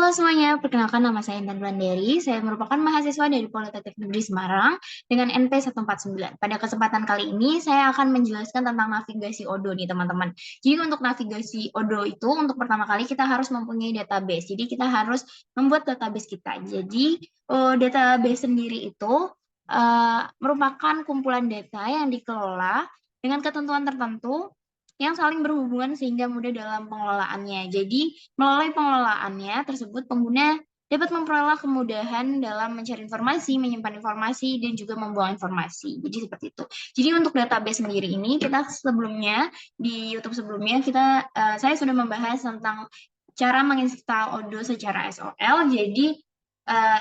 Halo semuanya, perkenalkan nama saya Intan Wulandari. Saya merupakan mahasiswa dari Politeknik Negeri Semarang dengan NP 149. Pada kesempatan kali ini, saya akan menjelaskan tentang navigasi Odoo nih teman-teman. Jadi untuk navigasi Odoo itu, untuk pertama kali kita harus mempunyai database. Jadi kita harus membuat database kita. Jadi database sendiri itu merupakan kumpulan data yang dikelola dengan ketentuan tertentu yang saling berhubungan sehingga mudah dalam pengelolaannya. Jadi melalui pengelolaannya tersebut, pengguna dapat memperoleh kemudahan dalam mencari informasi, menyimpan informasi, dan juga membuang informasi. Jadi seperti itu. Jadi untuk database sendiri ini, kita sebelumnya, di YouTube sebelumnya, saya sudah membahas tentang cara menginstal Odoo secara SOL. Jadi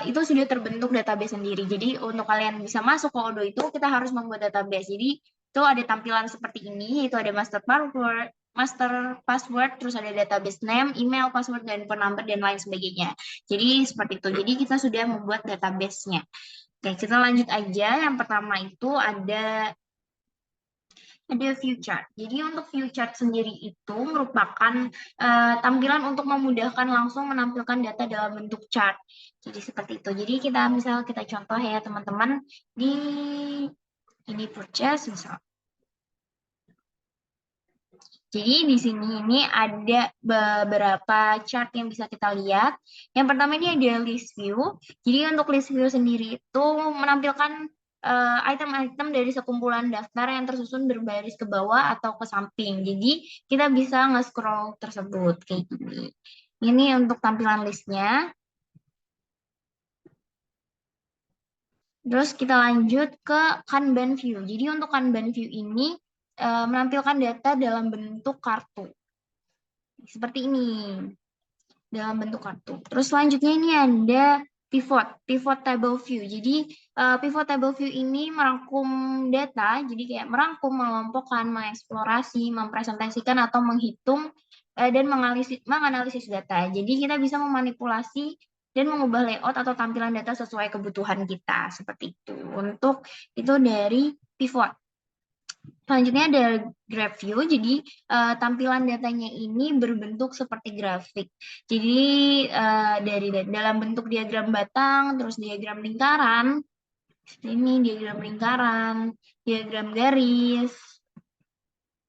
itu sudah terbentuk database sendiri. Jadi untuk kalian bisa masuk ke Odoo itu, kita harus membuat database. Jadi itu ada tampilan seperti ini, itu ada master password, terus ada database name, email, password, dan phone number, dan lain sebagainya. Jadi seperti itu. Jadi kita sudah membuat database-nya. Oke, kita lanjut aja. Yang pertama itu ada view chart. Jadi untuk view chart sendiri itu merupakan tampilan untuk memudahkan langsung menampilkan data dalam bentuk chart. Jadi seperti itu. Jadi kita contoh ya teman-teman di ini purchase misal. Jadi di sini ini ada beberapa chart yang bisa kita lihat. Yang pertama ini ada list view. Jadi untuk list view sendiri itu menampilkan item-item dari sekumpulan daftar yang tersusun berbaris ke bawah atau ke samping. Jadi kita bisa nge-scroll tersebut kayak gini. Ini untuk tampilan listnya. Terus kita lanjut ke Kanban view. Jadi untuk Kanban view ini menampilkan data dalam bentuk kartu. Seperti ini, dalam bentuk kartu. Terus selanjutnya ini ada pivot table view. Jadi pivot table view ini merangkum data, jadi kayak merangkum, mengelompokkan, mengeksplorasi, mempresentasikan atau menghitung dan menganalisis data. Jadi kita bisa memanipulasi dan mengubah layout atau tampilan data sesuai kebutuhan kita, seperti itu. Untuk itu dari pivot. Selanjutnya ada graph view, jadi tampilan datanya ini berbentuk seperti grafik. Jadi dari dalam bentuk diagram batang, terus diagram lingkaran, ini diagram lingkaran, diagram garis,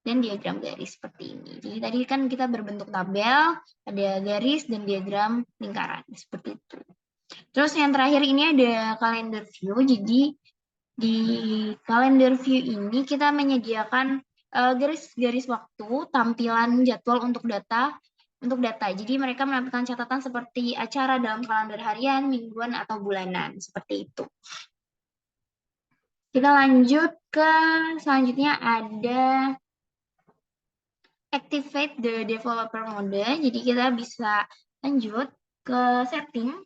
dan diagram garis seperti ini. Jadi tadi kan kita berbentuk tabel, ada garis dan diagram lingkaran, seperti itu. Terus yang terakhir ini ada calendar view, jadi di calendar view ini kita menyediakan garis-garis waktu, tampilan jadwal untuk data. Jadi mereka menampilkan catatan seperti acara dalam kalender harian, mingguan, atau bulanan. Seperti itu. Kita lanjut ke selanjutnya ada activate the developer mode. Jadi kita bisa lanjut ke setting.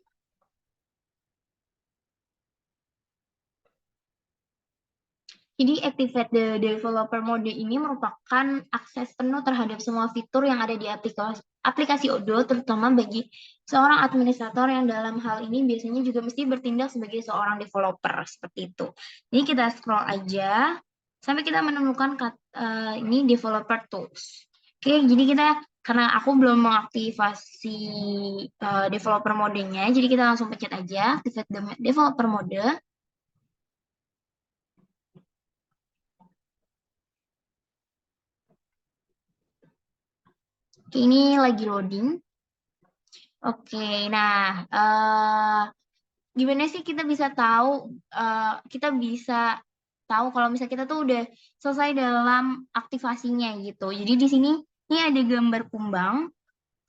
Jadi Activate the Developer Mode ini merupakan akses penuh terhadap semua fitur yang ada di aplikasi Odoo, terutama bagi seorang administrator yang dalam hal ini biasanya juga mesti bertindak sebagai seorang developer, seperti itu. Jadi kita scroll aja sampai kita menemukan ini Developer Tools. Oke, jadi karena aku belum mengaktifasi developer mode-nya, jadi kita langsung pencet aja Activate the Developer Mode. Ini lagi loading. Oke, nah gimana sih kita bisa tahu kalau misalnya kita tuh udah selesai dalam aktivasinya gitu. Jadi di sini ini ada gambar kumbang.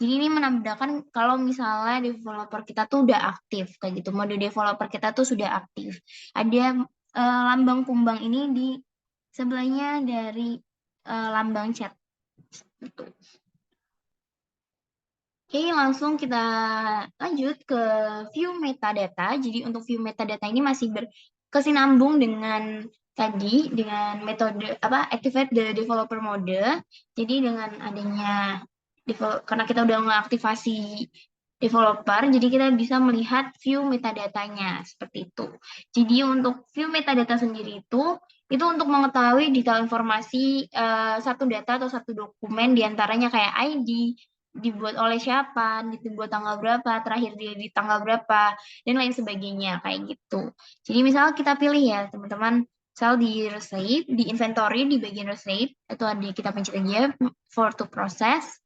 Jadi ini menandakan kalau misalnya developer kita tuh udah aktif kayak gitu. Mode developer kita tuh sudah aktif. Ada lambang kumbang ini di sebelahnya dari lambang chat. Gitu. Oke, langsung kita lanjut ke view metadata. Jadi untuk view metadata ini masih berkesinambung dengan tadi dengan metode activate the developer mode. Jadi dengan adanya karena kita udah mengaktifasi developer, jadi kita bisa melihat view metadatanya seperti itu. Jadi untuk view metadata sendiri itu untuk mengetahui detail informasi satu data atau satu dokumen diantaranya kayak ID, dibuat oleh siapa, dibuat tanggal berapa, terakhir dia di tanggal berapa, dan lain sebagainya kayak gitu. Jadi misal kita pilih ya teman-teman, misal di receipt, di inventory, di bagian receipt, itu ada kita pencet aja for to process.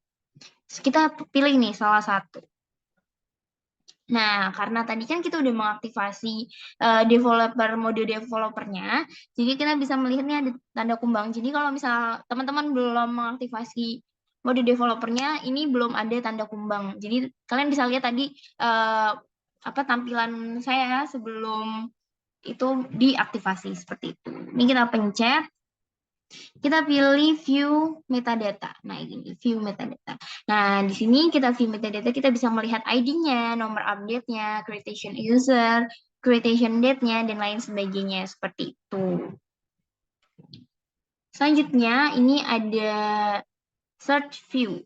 Terus kita pilih nih salah satu. Nah, karena tadi kan kita udah mengaktifasi mode developernya, jadi kita bisa melihatnya ada tanda kumbang. Jadi kalau misal teman-teman belum mengaktifasi mode developernya, ini belum ada tanda kumbang. Jadi kalian bisa lihat tadi apa tampilan saya sebelum itu diaktifasi seperti itu. Ini kita pencet. Kita pilih view metadata. Nah, ini view metadata. Nah, di sini kita view metadata, kita bisa melihat ID-nya, nomor update-nya, creation user, creation date-nya, dan lain sebagainya. Seperti itu. Selanjutnya, ini ada search view.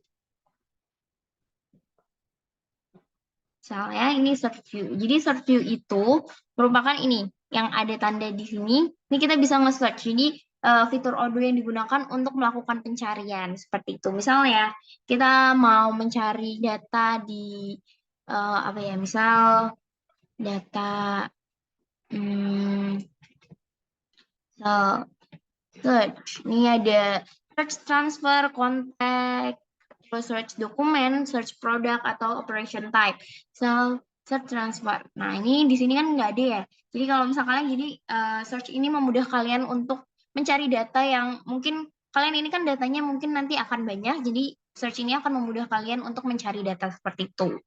Misalnya, ini search view. Jadi, search view itu merupakan ini, yang ada tanda di sini. Ini kita bisa nge-search. Jadi, fitur Odoo yang digunakan untuk melakukan pencarian seperti itu. Misalnya kita mau mencari data di apa ya, misal data search. Ini ada search transfer, kontak, terus search dokumen, search produk atau operation type. So, search transfer. Nah, ini di sini kan nggak ada ya. Jadi kalau misalkan jadi search ini memudah kalian untuk mencari data yang mungkin kalian ini kan datanya mungkin nanti akan banyak. Jadi search ini akan memudah kalian untuk mencari data seperti itu.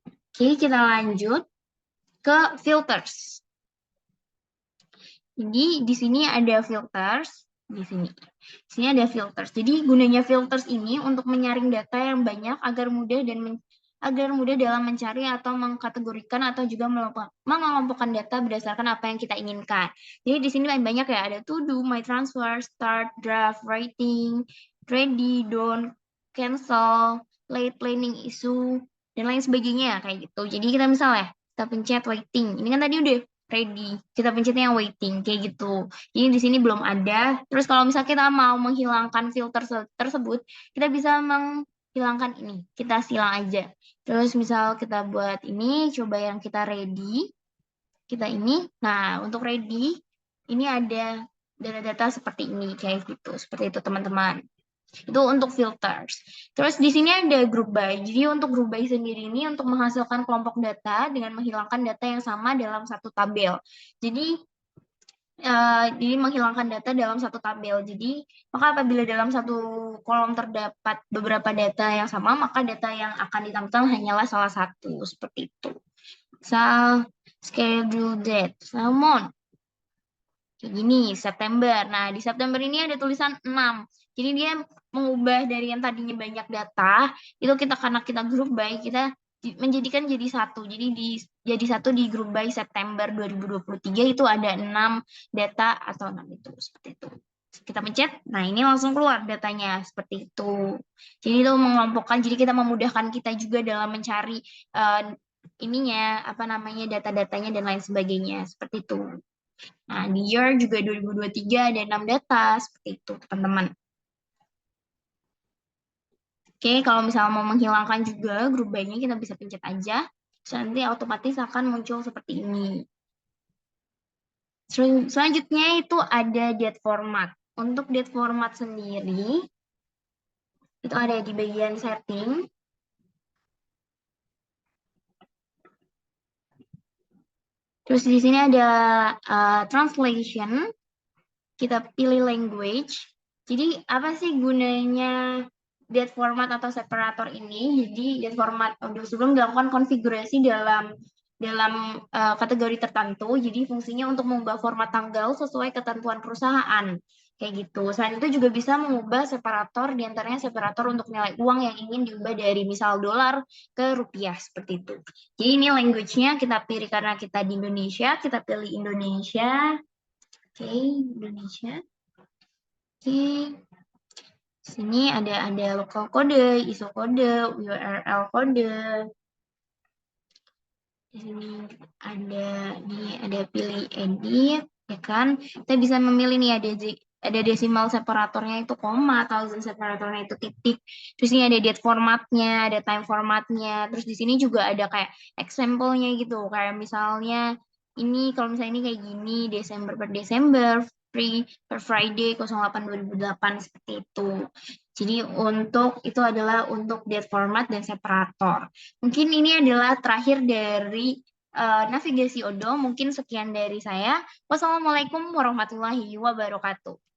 Oke, kita lanjut ke filters. Jadi di sini ada filters, di sini. Di sini ada filters. Jadi gunanya filters ini untuk menyaring data yang banyak agar mudah dalam mencari atau mengkategorikan atau juga mengelompokkan data berdasarkan apa yang kita inginkan. Jadi di sini banyak ya, ada to do, my transfer, start, draft, writing, ready, done, cancel, late, planning, issue, dan lain sebagainya kayak gitu. Jadi kita misalnya kita pencet waiting. Ini kan tadi udah ready. Kita pencetnya yang waiting kayak gitu. Jadi di sini belum ada. Terus kalau misalnya kita mau menghilangkan filter tersebut, kita bisa menghilangkan ini. Kita silang aja. Terus misal kita buat ini, coba yang kita ready. Kita ini. Nah, untuk ready, ini ada data-data seperti ini kayak gitu. Seperti itu teman-teman. Itu untuk filters. Terus di sini ada group by. Jadi untuk group by sendiri ini untuk menghasilkan kelompok data dengan menghilangkan data yang sama dalam satu tabel. Jadi menghilangkan data dalam satu tabel. Jadi maka apabila dalam satu kolom terdapat beberapa data yang sama, maka data yang akan ditampilkan hanyalah salah satu seperti itu. Misal schedule date, salmon. Kayak gini, September. Nah, di September ini ada tulisan 6. Jadi dia mengubah dari yang tadinya banyak data, itu karena kita group by, kita menjadikan jadi satu. Jadi jadi satu di group by September 2023 itu ada 6 data atau 6 itu. Seperti itu. Kita pencet, nah ini langsung keluar datanya. Seperti itu. Jadi itu mengelompokkan, jadi kita memudahkan kita juga dalam mencari ininya, apa namanya, data-datanya dan lain sebagainya. Seperti itu. Nah, di year juga 2023 ada 6 data, seperti itu, teman-teman. Oke, kalau misalnya mau menghilangkan juga grup by-nya, kita bisa pencet aja. Terus nanti otomatis akan muncul seperti ini. Selanjutnya itu ada date format. Untuk date format sendiri, itu ada di bagian setting. Terus di sini ada translation. Kita pilih language. Jadi apa sih gunanya date format atau separator ini? Jadi date format audio sebelum dilakukan konfigurasi dalam kategori tertentu. Jadi fungsinya untuk mengubah format tanggal sesuai ketentuan perusahaan. Kayak gitu. Selain itu juga bisa mengubah separator, diantaranya separator untuk nilai uang yang ingin diubah dari misal dolar ke rupiah, seperti itu. Jadi ini language-nya kita pilih karena kita di Indonesia, kita pilih Indonesia. Oke, Indonesia. Oke. Sini ada local kode, ISO kode, URL kode. Di sini ada pilih edit, ya kan? Kita bisa memilih nih ada ada decimal separatornya itu koma, thousand separatornya itu titik. Terus ini ada date formatnya, ada time formatnya. Terus di sini juga ada kayak example-nya gitu. Kayak misalnya ini kalau misalnya ini kayak gini, Desember per Desember, free per Friday 08/2008 seperti itu. Jadi untuk itu adalah untuk date format dan separator. Mungkin ini adalah terakhir dari navigasi Odoo. Mungkin sekian dari saya. Wassalamualaikum warahmatullahi wabarakatuh.